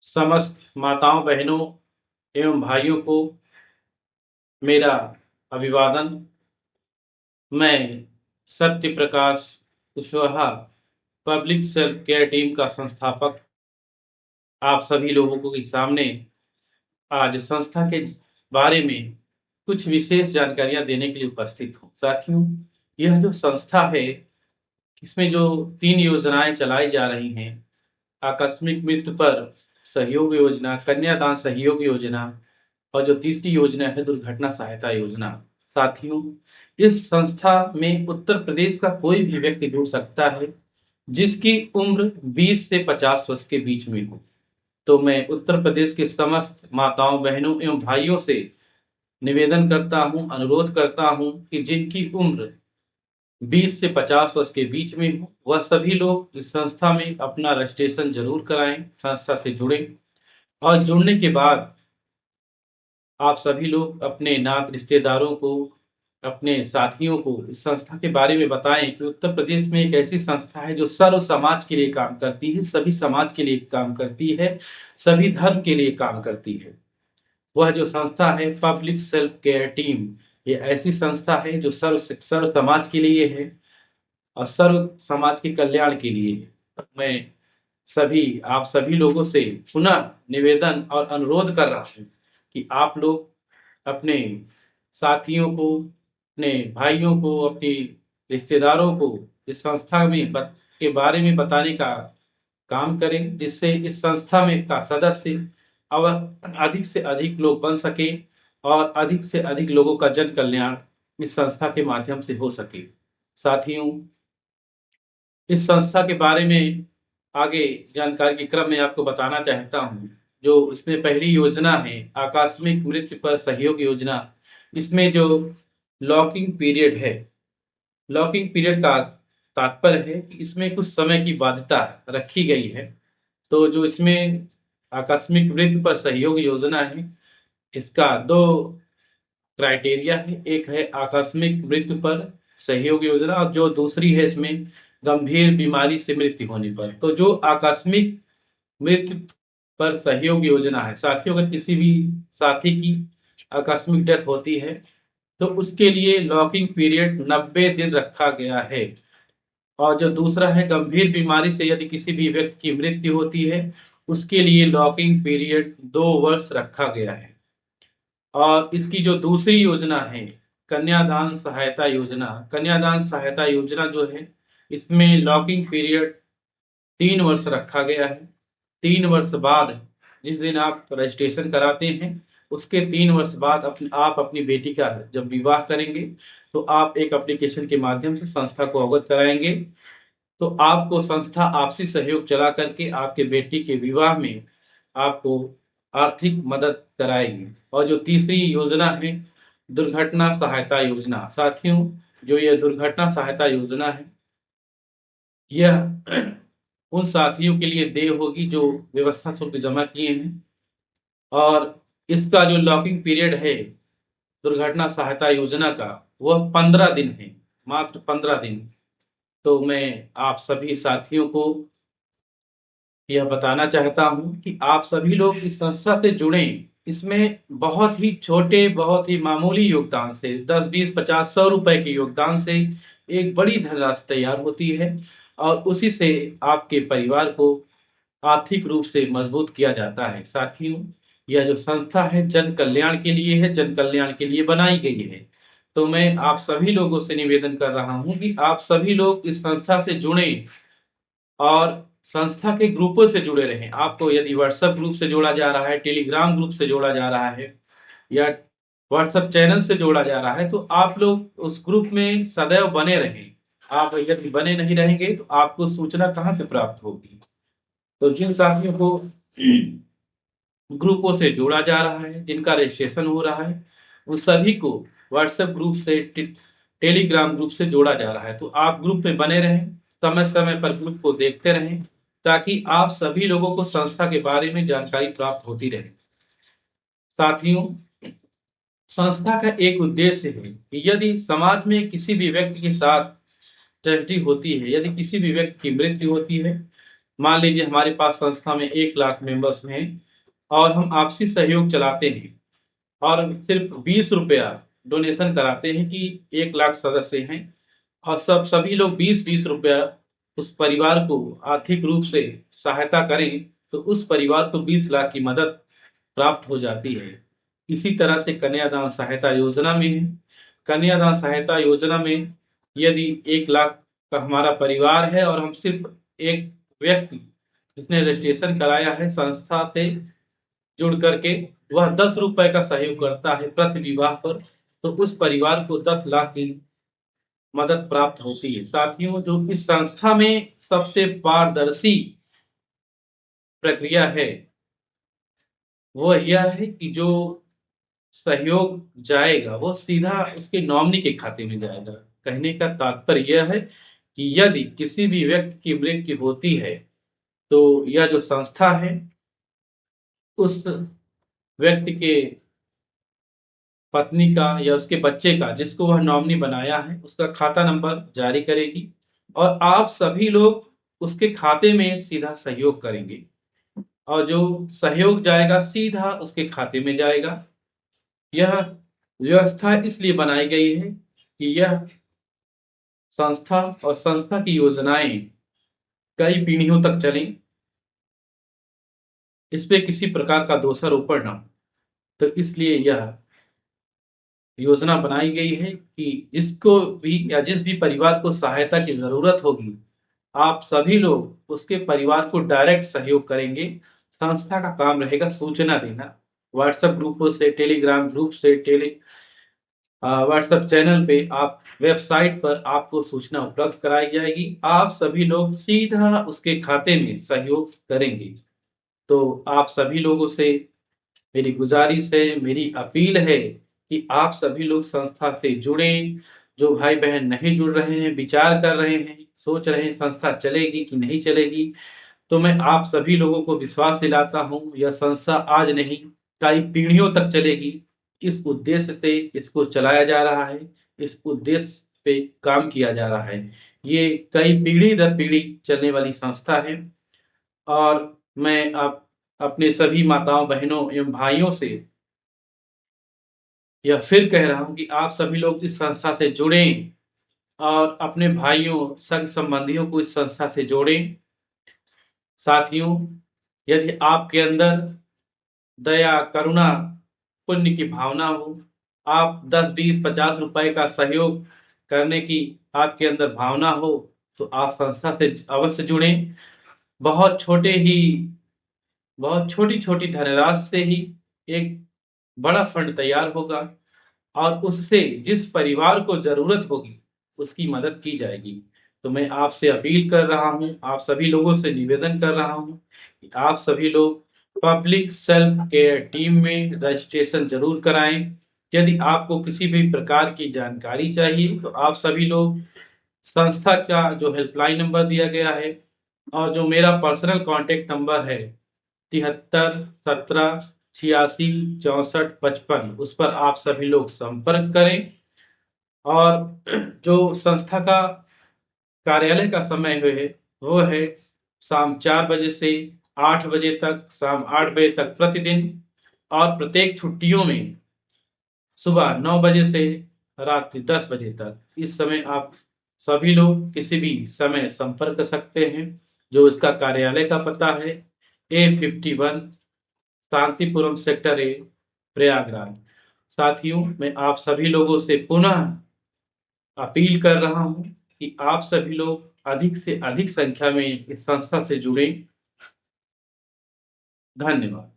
समस्त माताओं, बहनों एवं भाइयों को मेरा अभिवादन। मैं Satya Prakash Kushwaha, public self care team का संस्थापक, आप सभी लोगों के सामने आज संस्था के बारे में कुछ विशेष जानकारियां देने के लिए उपस्थित हूँ। साथियों, यह जो संस्था है, इसमें जो 3 योजनाएं चलाई जा रही हैं, आकस्मिक मृत्यु पर सहयोग योजना, कन्यादान सहयोग योजना और जो तीसरी योजना है दुर्घटना सहायता योजना। साथियों, इस संस्था में उत्तर प्रदेश का कोई भी व्यक्ति जुड़ सकता है जिसकी उम्र 20 से 50 वर्ष के बीच में हो। तो मैं उत्तर प्रदेश के समस्त माताओं, बहनों एवं भाइयों से निवेदन करता हूं, अनुरोध करता हूं कि जिनकी उम्र 20 से 50 वर्ष के बीच में हो, वह सभी लोग इस संस्था में अपना रजिस्ट्रेशन जरूर कराएं, संस्था से जुड़ें। और जुड़ने के बाद आप सभी लोग अपने नात रिश्तेदारों को, अपने साथियों को इस संस्था के बारे में बताएं कि उत्तर प्रदेश में एक ऐसी संस्था है जो सर्व समाज के लिए काम करती है, सभी समाज के लिए काम करती है, सभी धर्म के लिए काम करती है। वह जो संस्था है पब्लिक सेल्फ केयर टीम, ये ऐसी संस्था है जो सर्व समाज के लिए है और सर्व समाज के कल्याण के लिए है। मैं आप सभी लोगों से पुनः निवेदन और अनुरोध कर रहा हूँ कि आप लोग अपने साथियों को, अपने भाइयों को, अपने रिश्तेदारों को इस संस्था के बारे में बताने का काम करें, जिससे इस संस्था में का सदस्य अब अधिक से अधिक लोग बन सके और अधिक से अधिक लोगों का जन कल्याण इस संस्था के माध्यम से हो सके। साथियों, इस संस्था के बारे में आगे जानकारी के क्रम में आपको बताना चाहता हूँ। जो इसमें पहली योजना है आकस्मिक मृत्यु पर सहयोग योजना, इसमें जो लॉकिंग पीरियड है, लॉकिंग पीरियड का तात्पर्य है कि इसमें कुछ समय की बाध्यता रखी गई है। तो जो इसमें आकस्मिक मृत्यु पर सहयोग योजना है, इसका 2 क्राइटेरिया है। एक है आकस्मिक मृत्यु पर सहयोग योजना और जो दूसरी है इसमें गंभीर बीमारी से मृत्यु होने पर। तो जो आकस्मिक मृत्यु पर सहयोग योजना है, साथियों, अगर किसी भी साथी की आकस्मिक डेथ होती है तो उसके लिए लॉकिंग पीरियड 90 दिन रखा गया है। और जो दूसरा है गंभीर बीमारी से यदि किसी भी व्यक्ति की मृत्यु होती है, उसके लिए लॉकिंग पीरियड 2 वर्ष रखा गया है। और इसकी जो दूसरी योजना है कन्यादान सहायता योजना, कन्यादान सहायता योजना जो है, इसमें लॉकिंग पीरियड 3 वर्ष रखा गया है। 3 वर्ष बाद, जिस दिन आप रजिस्ट्रेशन कराते हैं, उसके 3 वर्ष बाद आप अपनी बेटी का जब विवाह करेंगे तो आप एक एप्लीकेशन के माध्यम से संस्था को अवगत कराएंगे। तो आपको संस्था आपसी सहयोग चला करके आपके बेटी के विवाह में आपको आर्थिक मदद कराएगी। और जो तीसरी योजना है दुर्घटना सहायता योजना। साथियों, जो यह दुर्घटना सहायता योजना है, यह उन साथियों के लिए देय होगी जो व्यवस्था शुल्क जमा किए हैं। और इसका जो लॉकिंग पीरियड है दुर्घटना सहायता योजना का, वह 15 दिन है, मात्र 15 दिन। तो मैं आप सभी साथियों को यह बताना चाहता हूं कि आप सभी लोग इस संस्था से जुड़ें। इसमें बहुत ही छोटे, बहुत ही मामूली योगदान से 10, 20, 50, 100 रुपए के योगदान से एक बड़ी धनराशि तैयार होती है और उसी से आपके परिवार को आर्थिक रूप से मजबूत किया जाता है। साथियों, यह जो संस्था है जन कल्याण के लिए है, जन कल्याण के लिए बनाई गई है। तो मैं आप सभी लोगों से निवेदन कर रहा हूं कि आप सभी लोग इस संस्था से जुड़ें और संस्था के ग्रुपों से जुड़े रहें। आपको यदि व्हाट्सएप ग्रुप से जोड़ा जा रहा है, टेलीग्राम ग्रुप से जोड़ा जा रहा है या व्हाट्सएप चैनल से जोड़ा जा रहा है, तो आप लोग उस ग्रुप में सदैव बने रहें। आप यदि बने नहीं रहेंगे तो आपको सूचना कहाँ से प्राप्त होगी। तो जिन साथियों को ग्रुपों से जोड़ा जा रहा है, जिनका रजिस्ट्रेशन हो रहा है, उन सभी को व्हाट्सएप ग्रुप से, टेलीग्राम ग्रुप से जोड़ा जा रहा है। तो आप ग्रुप में बने रहें, समय समय पर ग्रुप को देखते रहें, ताकि आप सभी लोगों को संस्था के बारे में जानकारी प्राप्त होती रहे। साथियों, संस्था का एक उद्देश्य है कि यदि समाज में किसी भी व्यक्ति के साथ ट्रेजेडी होती है, यदि किसी भी व्यक्ति की मृत्यु होती है, मान लीजिए हमारे पास संस्था में 1 लाख मेंबर्स हैं और हम आपसी सहयोग चलाते हैं और सिर्फ 20 रुपया डोनेशन कराते हैं कि 1 लाख सदस्य हैं और सभी लोग 20-20 रुपया उस परिवार को आर्थिक रूप से सहायता करें तो उस परिवार को 20 लाख की मदद प्राप्त हो जाती है। इसी तरह से कन्यादान सहायता योजना में है। कन्यादान सहायता योजना में यदि 1 लाख का हमारा परिवार है और हम सिर्फ एक व्यक्ति जिसने रजिस्ट्रेशन कराया है संस्था से जुड़ करके वह 10 रुपए का सहयोग करता है प्रति विवाह पर, तो उस परिवार को 10 लाख की मदद प्राप्त होती है। साथियों, जो इस संस्था में सबसे पारदर्शी प्रक्रिया है वह यह है कि जो सहयोग जाएगा वो सीधा उसके नॉमिनी के खाते में जाएगा। कहने का तात्पर्य यह है कि यदि किसी भी व्यक्ति की मृत्यु होती है तो यह जो संस्था है उस व्यक्ति के पत्नी का या उसके बच्चे का जिसको वह नॉमिनी बनाया है उसका खाता नंबर जारी करेगी और आप सभी लोग उसके खाते में सीधा सहयोग करेंगे और जो सहयोग जाएगा सीधा उसके खाते में जाएगा। यह व्यवस्था इसलिए बनाई गई है कि यह संस्था और संस्था की योजनाएं कई पीढ़ियों तक चलें, इस पे किसी प्रकार का दोषारोपण ना हो। तो इसलिए यह योजना बनाई गई है कि जिसको भी या जिस भी परिवार को सहायता की जरूरत होगी आप सभी लोग उसके परिवार को डायरेक्ट सहयोग करेंगे। संस्था का काम रहेगा सूचना देना, व्हाट्सएप ग्रुपों से, टेलीग्राम ग्रुप से, व्हाट्सएप चैनल पे, आप वेबसाइट पर आपको सूचना उपलब्ध कराई जाएगी। आप सभी लोग सीधा उसके खाते में सहयोग करेंगे। तो आप सभी लोगों से मेरी गुजारिश है, मेरी अपील है कि आप सभी लोग संस्था से जुड़ें। जो भाई बहन नहीं जुड़ रहे हैं, विचार कर रहे हैं, सोच रहे हैं संस्था चलेगी कि नहीं चलेगी, तो मैं आप सभी लोगों को विश्वास दिलाता हूं यह संस्था आज नहीं कई पीढ़ियों तक चलेगी। इस उद्देश्य से इसको चलाया जा रहा है, इस उद्देश्य पे काम किया जा रहा है। ये कई पीढ़ी दर पीढ़ी चलने वाली संस्था है और मैं आप अपने सभी माताओं, बहनों एवं भाइयों से यह फिर कह रहा हूं कि आप सभी लोग इस संस्था से जुड़ें और अपने भाइयों, सगे संबंधियों को इस संस्था से जोड़ें। साथियों, यदि आपके अंदर दया, करुणा, पुण्य की भावना हो, आप 10, 20, 50 रुपए का सहयोग करने की आपके अंदर भावना हो, तो आप संस्था से अवश्य जुड़ें। बहुत छोटे ही बहुत छोटी-छोटी धनराशि से ही एक बड़ा फंड तैयार होगा और उससे जिस परिवार को ज़रूरत होगी, उसकी मदद की जाएगी। तो मैं आपसे अपील कर रहा हूँ, आप सभी लोगों से निवेदन कर रहा हूँ कि आप सभी लोग पब्लिक सेल्फ केयर टीम में रजिस्ट्रेशन ज़रूर कराएँ। यदि आपको किसी भी प्रकार की जानकारी चाहिए, तो आप सभी लोग संस्था का जो हेल्पलाइन नंबर दिया गया है और जो मेरा पर्सनल कॉन्टैक्ट नंबर है 73 17 86 64 55 उस पर आप सभी लोग संपर्क करें। और जो संस्था का कार्यालय का समय है वो है शाम 4 बजे से 8 बजे तक, शाम 8 बजे तक प्रतिदिन और प्रत्येक छुट्टियों में सुबह 9 बजे से रात्रि 10 बजे तक। इस समय आप सभी लोग किसी भी समय संपर्क कर सकते हैं। जो इसका कार्यालय का पता है A51 Shantipuram sector A, Prayagraj. साथियों, मैं आप सभी लोगों से पुनः अपील कर रहा हूं कि आप सभी लोग अधिक से अधिक संख्या में इस संस्था से जुड़ें। धन्यवाद।